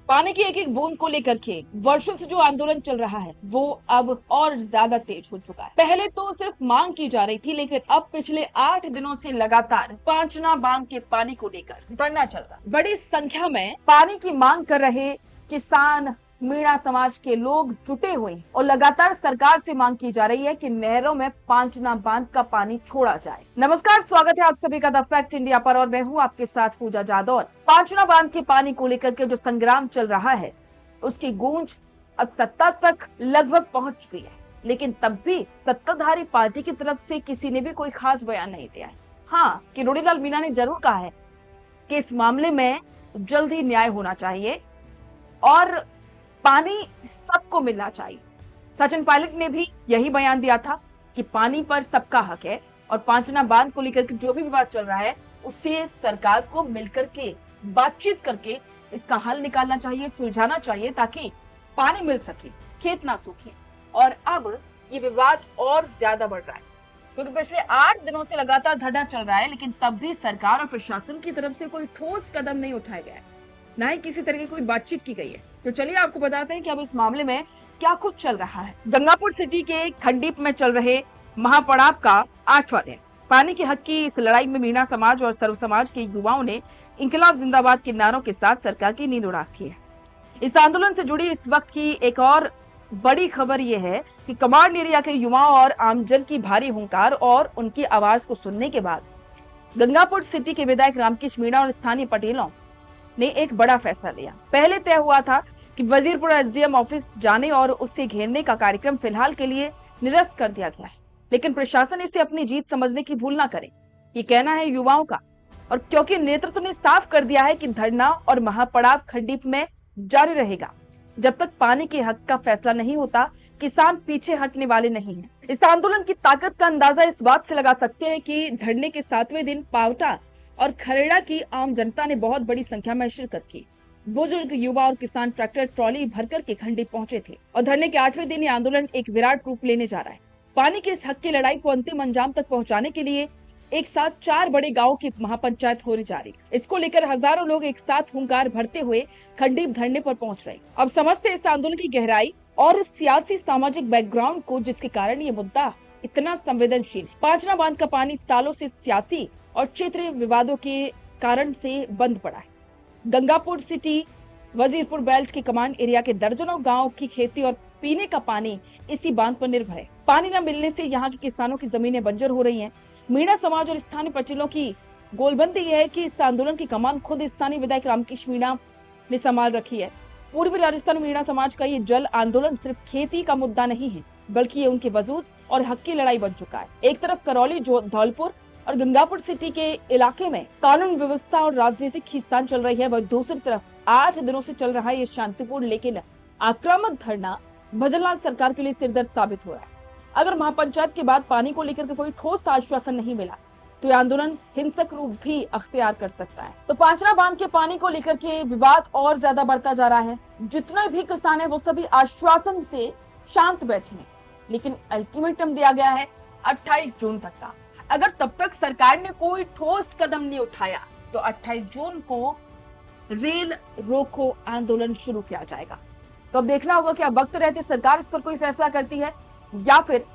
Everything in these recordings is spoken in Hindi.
पानी की एक एक बूंद को लेकर के वर्षों से जो आंदोलन चल रहा है वो अब और ज्यादा तेज हो चुका है। पहले तो सिर्फ मांग की जा रही थी, लेकिन अब पिछले 8 दिनों से लगातार पांचना बांध के पानी को लेकर धरना चल रहा है। बड़ी संख्या में पानी की मांग कर रहे किसान, मीणा समाज के लोग जुटे हुए हैं और लगातार सरकार से मांग की जा रही है कि नहरों में पांचना बांध का पानी छोड़ा जाए। नमस्कार, स्वागत है आप सभी का द फैक्ट इंडिया पर और मैं हूं आपके साथ पूजा जादौन। पांचना बांध के पानी को लेकर के जो संग्राम चल रहा है उसकी गूंज अब सत्ता तक लगभग पहुंच चुकी है, लेकिन तब भी सत्ताधारी पार्टी की तरफ से किसी ने भी कोई खास बयान नहीं दिया है। हाँ, किरोड़ी लाल मीणा ने जरूर कहा है कि इस मामले में जल्द ही न्याय होना चाहिए और पानी सबको मिलना चाहिए। सचिन पायलट ने भी यही बयान दिया था कि पानी पर सबका हक है और पांचना बांध को लेकर के जो भी विवाद चल रहा है उससे सरकार को मिलकर के बातचीत करके इसका हल निकालना चाहिए, सुलझाना चाहिए ताकि पानी मिल सके, खेत ना सूखे। और अब ये विवाद और ज्यादा बढ़ रहा है क्योंकि पिछले 8 दिनों से लगातार धरना चल रहा है, लेकिन तब भी सरकार और प्रशासन की तरफ से कोई ठोस कदम नहीं उठाया गया है, ना ही किसी तरह की कोई बातचीत की गई है। तो चलिए आपको बताते हैं कि अब इस मामले में क्या कुछ चल रहा है। गंगापुर सिटी के खंडीप में चल रहे महापड़ाव का 8वां दिन। पानी के हक की इस लड़ाई में मीणा समाज और सर्व समाज के युवाओं ने इंकलाब जिंदाबाद के नारों के साथ सरकार की नींद उड़ा रखी है। इस आंदोलन से जुड़ी इस वक्त की एक और बड़ी खबर यह है कि कमांड एरिया के युवाओं और आमजन की भारी हुंकार और उनकी आवाज को सुनने के बाद गंगापुर सिटी के विधायक रामकृष्ण मीणा और स्थानीय पटेलों ने एक बड़ा फैसला लिया। पहले तय हुआ था कि वजीरपुर एसडीएम ऑफिस जाने और उससे घेरने का कार्यक्रम फिलहाल के लिए निरस्त कर दिया गया है, लेकिन प्रशासन इसे अपनी जीत समझने की भूल ना करे, ये कहना है युवाओं का। और क्योंकि नेतृत्व ने साफ कर दिया है कि धरना और महापड़ाव खंडीप में जारी रहेगा जब तक पानी के हक का फैसला नहीं होता, किसान पीछे हटने वाले नहीं है। इस आंदोलन की ताकत का अंदाजा इस बात से लगा सकते हैं कि धरने के 7वें दिन पावटा और खरेड़ा की आम जनता ने बहुत बड़ी संख्या में शिरकत की। बुजुर्ग, युवा और किसान ट्रैक्टर ट्रॉली भरकर के खंडीप पहुंचे थे और धरने के 8वें दिन ये आंदोलन एक विराट रूप लेने जा रहा है। पानी के इस हक की लड़ाई को अंतिम अंजाम तक पहुंचाने के लिए एक साथ 4 बड़े गांवों की महापंचायत होने जा रही है। इसको लेकर हजारों लोग एक साथ हुंकार भरते हुए खंडीप धरने पर पहुंच रहे। अब समझते इस आंदोलन की गहराई और उस सियासी सामाजिक बैकग्राउंड को जिसके कारण ये मुद्दा इतना संवेदनशील है। पांचना बांध का पानी सालों से सियासी और क्षेत्रीय विवादों के कारण से बंद पड़ा है। गंगापुर सिटी, वजीरपुर बेल्ट के कमांड एरिया के दर्जनों गांव की खेती और पीने का पानी इसी बांध पर निर्भर है। पानी न मिलने से यहाँ के किसानों की जमीनें बंजर हो रही हैं। मीणा समाज और स्थानीय पटेलों की गोलबंदी यह है कि इस आंदोलन की कमान खुद स्थानीय विधायक रामकृष्ण मीणा ने संभाल रखी है। पूर्वी राजस्थान मीणा समाज का ये जल आंदोलन सिर्फ खेती का मुद्दा नहीं है, बल्कि ये उनके वजूद और हक की लड़ाई बन चुका है। एक तरफ करौली, धौलपुर और गंगापुर सिटी के इलाके में कानून व्यवस्था और राजनीतिक खींचतान चल रही है, वह दूसरी तरफ 8 दिनों से चल रहा है ये शांतिपूर्ण लेकिन आक्रामक धरना भजनलाल सरकार के लिए सिरदर्द साबित हो रहा है। अगर महापंचायत के बाद पानी को लेकर के कोई ठोस आश्वासन नहीं मिला तो यह आंदोलन हिंसक रूप भी अख्तियार कर सकता है। तो पांचना बांध के पानी को लेकर के विवाद और ज्यादा बढ़ता जा रहा है। जितने भी किसान है वो सभी आश्वासन से शांत बैठे हैं, लेकिन अल्टीमेटम दिया गया है 28 जून तक का। अगर तब तक सरकार ने कोई ठोस कदम नहीं उठाया तो 28 जून को रेल रोको आंदोलन शुरू किया जाएगा। तो अब देखना होगा कि अब वक्त रहते सरकार इस पर कोई फैसला करती है या फिर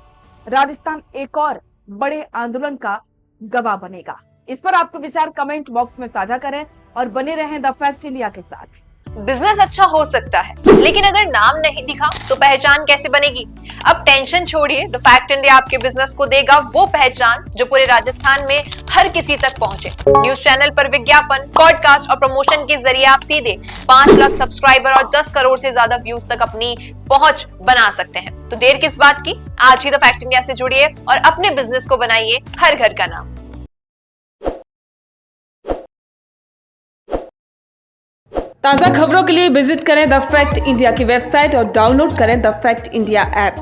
राजस्थान एक और बड़े आंदोलन का गवाह बनेगा। इस पर आपके विचार कमेंट बॉक्स में साझा करें और बने रहें द फैक्ट इंडिया के साथ। बिजनेस अच्छा हो सकता है, लेकिन अगर नाम नहीं दिखा तो पहचान कैसे बनेगी? अब टेंशन छोड़िए, द फैक्ट इंडिया आपके बिजनेस को देगा वो पहचान जो पूरे राजस्थान में हर किसी तक पहुंचे। न्यूज चैनल पर विज्ञापन, पॉडकास्ट और प्रमोशन के जरिए आप सीधे 5 लाख सब्सक्राइबर और 10 करोड़ से ज्यादा व्यूज तक अपनी पहुंच बना सकते हैं। तो देर किस बात की, आज ही द फैक्ट इंडिया से जुड़िए और अपने बिजनेस को बनाइए हर घर का नाम। ताज़ा खबरों के लिए विजिट करें द फैक्ट इंडिया की वेबसाइट और डाउनलोड करें द फैक्ट इंडिया ऐप।